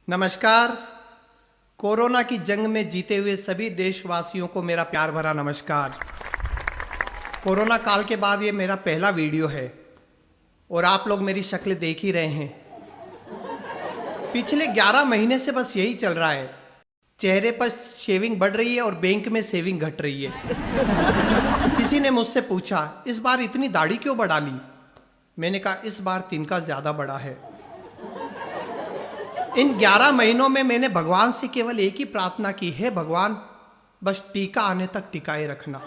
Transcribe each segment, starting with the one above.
नमस्कार। कोरोना की जंग में जीते हुए सभी देशवासियों को मेरा प्यार भरा नमस्कार। कोरोना काल के बाद ये मेरा पहला वीडियो है और आप लोग मेरी शक्ल देख ही रहे हैं। पिछले 11 महीने से बस यही चल रहा है। चेहरे पर शेविंग बढ़ रही है और बैंक में सेविंग घट रही है। किसी ने मुझसे पूछा, इस बार इतनी दाढ़ी क्यों बढ़ा ली? मैंने कहा, इस बार तिनका ज्यादा बड़ा है। इन 11 महीनों में मैंने भगवान से केवल एक ही प्रार्थना की है, भगवान बस टीका आने तक टिकाए रखना।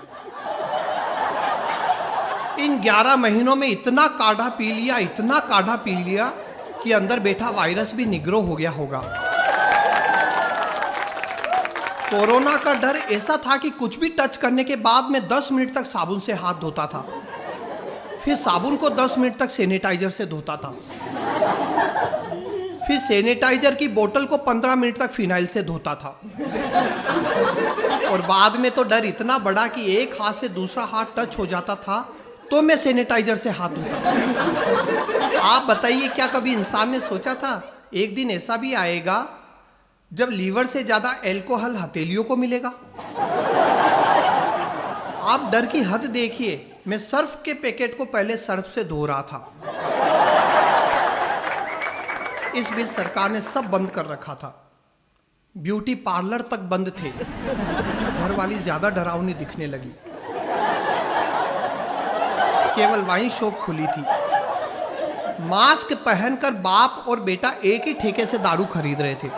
इन 11 महीनों में इतना काढ़ा पी लिया, इतना काढ़ा पी लिया कि अंदर बैठा वायरस भी निग्रो हो गया होगा। कोरोना का डर ऐसा था कि कुछ भी टच करने के बाद मैं 10 मिनट तक साबुन से हाथ धोता था, फिर साबुन को 10 मिनट तक सैनिटाइजर से धोता था, फिर सैनिटाइजर की बोतल को 15 मिनट तक फिनाइल से धोता था। और बाद में तो डर इतना बड़ा कि एक हाथ से दूसरा हाथ टच हो जाता था तो मैं सैनिटाइजर से हाथ धोता था। आप बताइए, क्या कभी इंसान ने सोचा था एक दिन ऐसा भी आएगा जब लीवर से ज्यादा अल्कोहल हथेलियों को मिलेगा? आप डर की हद देखिए। मैं सर्फ के पैकेट को पहले सर्फ से धो रहा था। इस बीच सरकार ने सब बंद कर रखा था। ब्यूटी पार्लर तक बंद थे। घर वाली ज्यादा डरावनी दिखने लगी। केवल वाइन शॉप खुली थी। मास्क पहनकर बाप और बेटा एक ही ठेके से दारू खरीद रहे थे।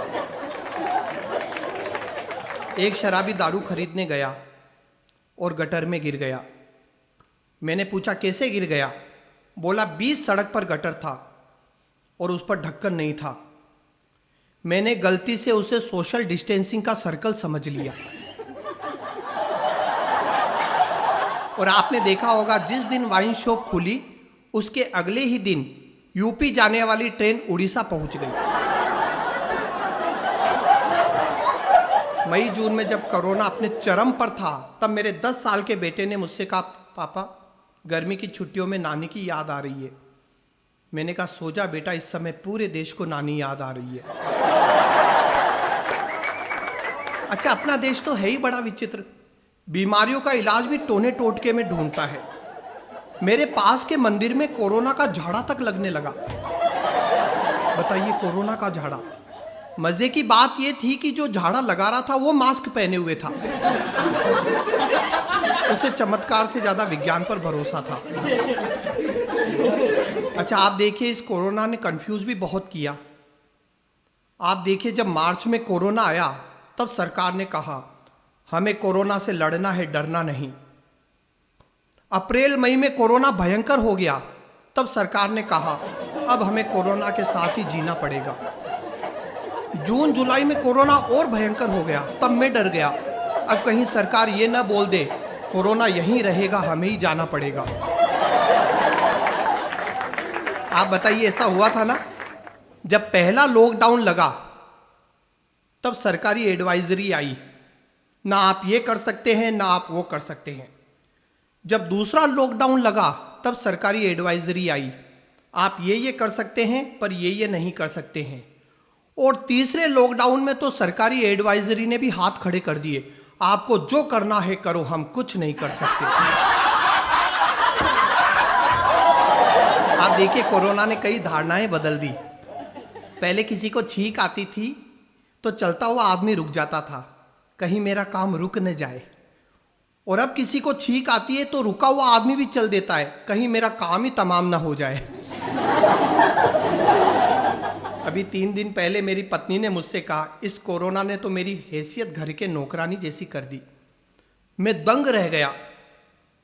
एक शराबी दारू खरीदने गया और गटर में गिर गया। मैंने पूछा, कैसे गिर गया? बोला, 20 सड़क पर गटर था और उस पर ढक्कन नहीं था। मैंने गलती से उसे सोशल डिस्टेंसिंग का सर्कल समझ लिया। और आपने देखा होगा, जिस दिन वाइन शॉप खुली उसके अगले ही दिन यूपी जाने वाली ट्रेन उड़ीसा पहुंच गई। मई जून में जब कोरोना अपने चरम पर था, तब मेरे 10 साल के बेटे ने मुझसे कहा, पापा गर्मी की छुट्टियों में नानी की याद आ रही है। मैंने कहा, सो जा बेटा, इस समय पूरे देश को नानी याद आ रही है। अच्छा, अपना देश तो है ही बड़ा विचित्र। बीमारियों का इलाज भी टोने टोटके में ढूंढता है। मेरे पास के मंदिर में कोरोना का झाड़ा तक लगने लगा। बताइए, कोरोना का झाड़ा। मजे की बात यह थी कि जो झाड़ा लगा रहा था वो मास्क पहने हुए था। उसे चमत्कार से ज्यादा विज्ञान पर भरोसा था। अच्छा, आप देखिए, इस कोरोना ने कंफ्यूज भी बहुत किया। आप देखिए, जब मार्च में कोरोना आया तब सरकार ने कहा, हमें कोरोना से लड़ना है, डरना नहीं। अप्रैल मई में कोरोना भयंकर हो गया, तब सरकार ने कहा, अब हमें कोरोना के साथ ही जीना पड़ेगा। जून जुलाई में कोरोना और भयंकर हो गया, तब मैं डर गया, अब कहीं सरकार ये ना बोल दे कोरोना यहीं रहेगा, हमें ही जाना पड़ेगा। आप बताइए, ऐसा हुआ था ना? जब पहला लॉकडाउन लगा तब सरकारी एडवाइजरी आई, ना आप ये कर सकते हैं, ना आप वो कर सकते हैं। जब दूसरा लॉकडाउन लगा तब सरकारी एडवाइजरी आई, आप ये कर सकते हैं पर ये नहीं कर सकते हैं। और तीसरे लॉकडाउन में तो सरकारी एडवाइजरी ने भी हाथ खड़े कर दिए, आपको जो करना है करो, हम कुछ नहीं कर सकते। आप देखिए, कोरोना ने कई धारणाएं बदल दी। पहले किसी को छींक आती थी तो चलता हुआ आदमी रुक जाता था, कहीं मेरा काम रुक न जाए। और अब किसी को छींक आती है तो रुका हुआ आदमी भी चल देता है, कहीं मेरा काम ही तमाम ना हो जाए। अभी 3 दिन पहले मेरी पत्नी ने मुझसे कहा, इस कोरोना ने तो मेरी हैसियत घर के नौकरानी जैसी कर दी। मैं दंग रह गया।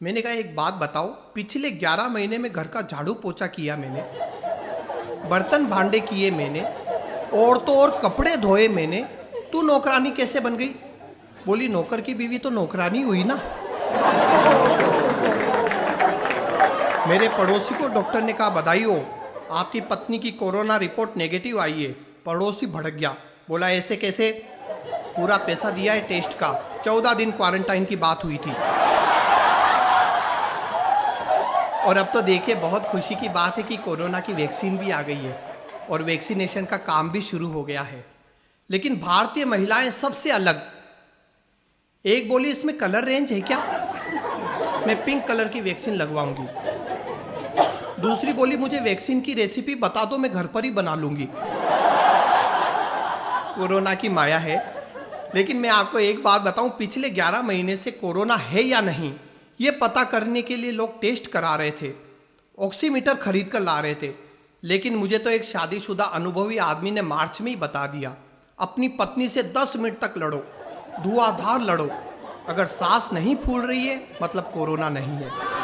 मैंने कहा, एक बात बताओ, पिछले 11 महीने में घर का झाड़ू पोछा किया मैंने, बर्तन भांडे किए मैंने, और तो और कपड़े धोए मैंने, तू नौकरानी कैसे बन गई? बोली, नौकर की बीवी तो नौकरानी हुई ना। मेरे पड़ोसी को डॉक्टर ने कहा, बधाई हो, आपकी पत्नी की कोरोना रिपोर्ट नेगेटिव आई है। पड़ोसी भड़क गया, बोला, ऐसे कैसे? पूरा पैसा दिया है टेस्ट का, 14 दिन क्वारंटाइन की बात हुई थी। और अब तो देखिए, बहुत खुशी की बात है कि कोरोना की वैक्सीन भी आ गई है और वैक्सीनेशन का काम भी शुरू हो गया है। लेकिन भारतीय महिलाएं सबसे अलग। एक बोली, इसमें कलर रेंज है क्या? मैं पिंक कलर की वैक्सीन लगवाऊंगी। दूसरी बोली, मुझे वैक्सीन की रेसिपी बता दो, मैं घर पर ही बना लूंगी। कोरोना की माया है। लेकिन मैं आपको एक बात बताऊं, पिछले 11 महीने से कोरोना है या नहीं, ये पता करने के लिए लोग टेस्ट करा रहे थे, ऑक्सीमीटर खरीद कर ला रहे थे। लेकिन मुझे तो एक शादीशुदा अनुभवी आदमी ने मार्च में ही बता दिया, अपनी पत्नी से 10 मिनट तक लड़ो, धुआंधार लड़ो, अगर सांस नहीं फूल रही है मतलब कोरोना नहीं है।